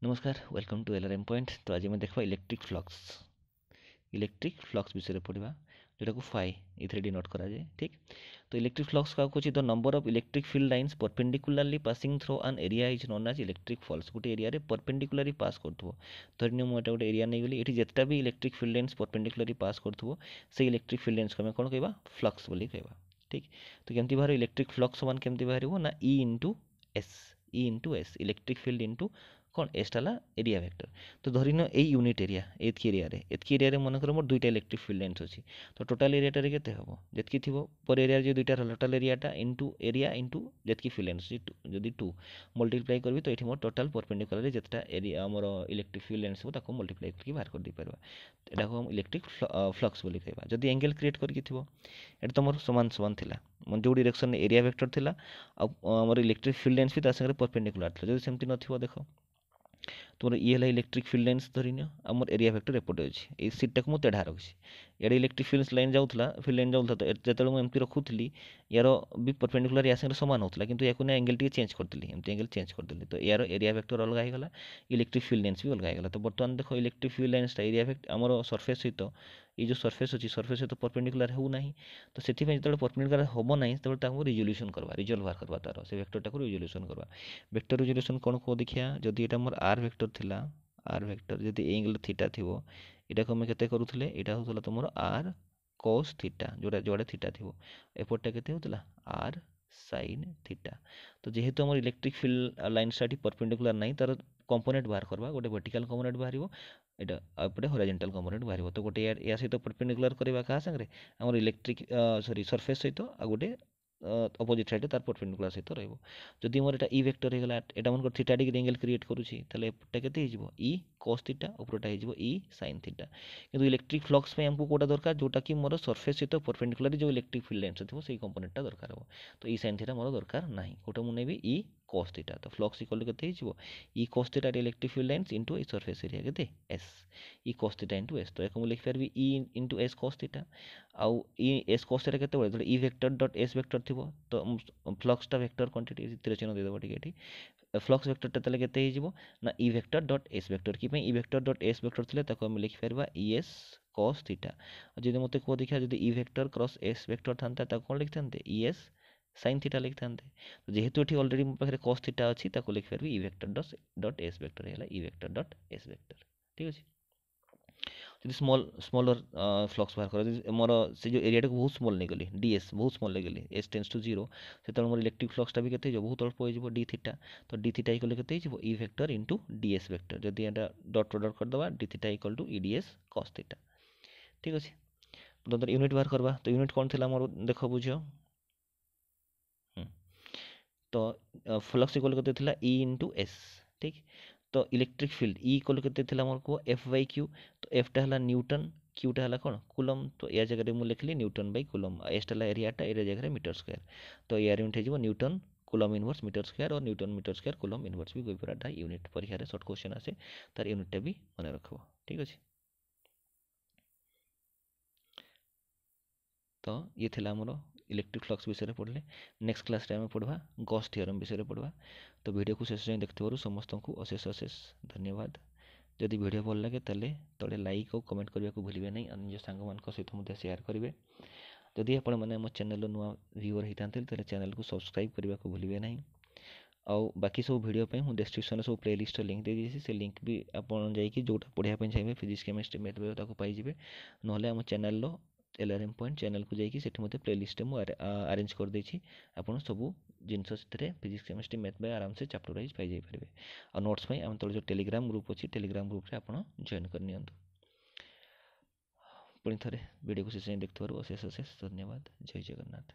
नमस्कार welcome to एलआरएम point. तो आज मैं देखा इलेक्ट्रिक फ्लक्स विषय पढ़ा जोटा को फाई ये डिनोट करा जाए। ठीक, तो इलेक्ट्रिक फ्लक्स क्या कौन the number of electric field lines perpendicularly passing through an area is known as electric flux. गोटे एरिया रे परपेंडिकुलरली पास करथबो धरनी मुझे गोटे एरिया नहीं गली ये जितना भी electric field lines perpendicularly pass करथबो से इलेक्ट्रिक फील्ड लाइन्स को आम कौन कहवा फ्लक्स बोली कहवा। ठीक, तो केमती बाहर इलेक्ट्रिक फ्लक्स समान केमती बाहर ना ई into S electric field into कौन एसटा एरिया वेक्टर। तो धरिन ए यूनिट एरिया एतकी एरिया मन कर मोर दुईटा इलेक्ट्रिक फील्ड लाइन्स अच्छी तो टोटाल एरियाटा केते हम जितकी थी पर एरिया जो दुईटा टोटाल एरियाटा इंटू एरिया इंटू जितकी फील्ड लाइन्स जदि 2 मल्टीप्लाई करी तो ये मोर टोटाल परपेंडिकुलर जितना एरिया आमर इलेक्ट्रिक फील्ड लाइन्स ताको मल्टीप्लाई करके बाहर कर दे पारबा। एटा को हम इलेक्ट्रिक फ्लक्स बोली कहबा। जदि एंगल क्रिएट करके थिबो एटा तो मोर समान समान थिला जो डायरेक्शन एरिया वेक्टर थिला आमर इलेक्ट्रिक फील्ड लाइन्स भी ता संगे परपेंडिकुलर थिला। जदि सेमती नथिबो देखो तुम ये है इलेक्ट्रिक फील्ड लाइन्स धरनी आमर एरिया वेक्टर एपटे अच्छी ये सीटा को मुझे तेढ़ा रखी इे इलेक्ट्रिक फील्ड लाइन जाऊला तो जो मुझे एमती रखुली यार भी परपेंडिकुलर या संगे सामान होता किंतु या एंगल टी चेंज करदेली एमती एंगल चेंज करदेली तो यार एरिया वेक्टर अलग होगा इलेक्ट्रिक फील्ड लाइन्स भी अलग होगा। तो बर्तमान देख electric field lines area vector आमर सरफेस सहित ये जो सरफेस अच्छी सरफेस सहित परपेंडिकुलर होना तो से परपेंडिकुलर हम ना तो रिजोल्यूशन करवा रिजल्व बाहर करवा तार से वेक्टरटा को रिजोल्यूशन करवा। वेक्टर रिजोल्यूशन कौन को देखिया जदि ये मोर आर वेक्टर थिला आर वेक्टर जदि एंगल थीटा थी यहाँ को केते करूले यहाँ होता तुम आर कॉस थीटा जोड़ा जोड़े थीटा थी एपटा केते होता आर साइन थीटा। तो जेहेतु आम इलेक्ट्रिक फील्ड लाइन्स परपेंडिकुलर नहीं तार कंपोनेंट बाहर करवा गोटे वर्टिकल कंपोनेंट बाहर यहाँ एपटे हॉरिजॉन्टल कंपोनेंट बाहर तो गोटे या सहित परपेंडिकुलर करवा क्या सांगे आम इलेक्ट्रिक सॉरी सरफेस सहित आ गोटे अपोजिट साइड तार परपेंडिकुलर सहित रही मोर ई वेक्टर होगा यहाँ मन थीटा डिग्री एंगल क्रिएट करुँची एपटा केते ई कॉस थीटा उपरटा हो ई साइन थीटा। किंतु इलेक्ट्रिक फ्लक्स में हमको कोटा दरकार जोटा कि मोर सरफेस सहित परपेंडिकुलर जो इलेक्ट्रिक फील्ड लाइन्स थी से कंपोनेंटा दरकार हो तो ई साइन थीटा मोर दरकार ना कोटा मुझे भी ई कॉस थीटा। तो फ्लक्स इक्वल के E cos theta electric field lines into E surface area के S E cos theta into S. तो एक मुझे लिखिपारि E into S cos theta आउ ई एस कॉस थीटा के E vector dot S vector थी तो फ्लक्सटा वेक्टर क्वांटिटी तीर चिन्ह देदेव टी फ्लक्स वेक्टरटा ताले केते हो ना E vector dot S vector कि E vector dot S vector थिले ताको हम लिखिपारबा ई एस कॉस थीटा। जदि मते को देखा जदि E vector cross S vector थांता ताको कोन लिखथान्ते ई एस साइन थीटा लिखथान्ते। तो जेहेतु एठी ऑलरेडी मो पाखरे कॉस थीटा अछि ताको लिखिपारबी E vector dot S vector हैला E vector dot S vector. ठीक अछि। जब स्मॉलर फ्लक्स बाहर कर मोर से जो एरिया बहुत स्मॉल नहीं गली डीएस बहुत स्मॉल नहीं गली एस टेंस टू 0 से मोर इलेक्ट्रिक फ्लक्सटा भी केते बहुत अल्प हो डी थीटा। तो डी थीटा इक्वल केते E vector into DS vector जदि यहाँ डट प्रडक्ट करदे d theta equal to EDS cos theta. ठीक अच्छे। तो यूनिट बाहर करवा तो यूनिट कौन थी मोर देख बुझ तो फ्लक्स इक्वल केते ई इंटू एस। ठीक, तो इलेक्ट्रिक फील्ड ई इक्वल केते मोर को एफ बाई क्यू तो एफटा है न्यूटन क्यूटा है कौन कूलम तो या जगह मुझे लिखली न्यूटन बाई कूलम एसटा एरियाटा ए जगह मीटर स्क्वायर तो या यूनिट हो newton coulomb inverse metre square और newton metre square coulomb inverse भी कोई यूनिट परीक्षा सर्ट क्वेश्चन आसे तार यूनिटा भी मन रख। ठीक अच्छे। तो ये थिला मोर इलेक्ट्रिक फ्लक्स विषय पढ़ले नेक्स्ट क्लास आम पढ़ा गॉस थ्योरम विषय पढ़ा। तो वीडियो को शेष देखते समस्त को अशेष अशेष धन्यवाद। जदि वीडियो भल लगे तेल तले लाइक और कमेंट करने को भूलें नहीं और निज सांग सहित शेयर करेंगे। जदि आपण मैंने आम चैनल नुआ व्यूअर होता तेल चैनल को सब्सक्राइब करने को भूलें नहीं। आउ बाकी सब वीडियो पे हूँ डिस्क्रिप्शन सब प्लेलिस्ट लिंक दे दी से लिंक भी आपड़ जाकि जोटा पढ़ाई चाहिए फिजिक्स केमिस्ट्री मैथ पाइबे ना आम चैनल एलआरएम पॉइंट चैनल को जाकि से प्लेलिस्ट मुझे अरेंज कर देछि आपन सब जिनस फिजिक्स केमिस्ट्री मैथ बाय आराम से चैप्टर वाइज पाई पारे और नोट्स आम तले जो टेलीग्राम ग्रुप अच्छी टेलीग्राम ग्रुप रे आपन जॉइन कर नियंतु। पुणी थे वीडियो को शेष देखते अशेष अशेष धन्यवाद। जय जगन्नाथ।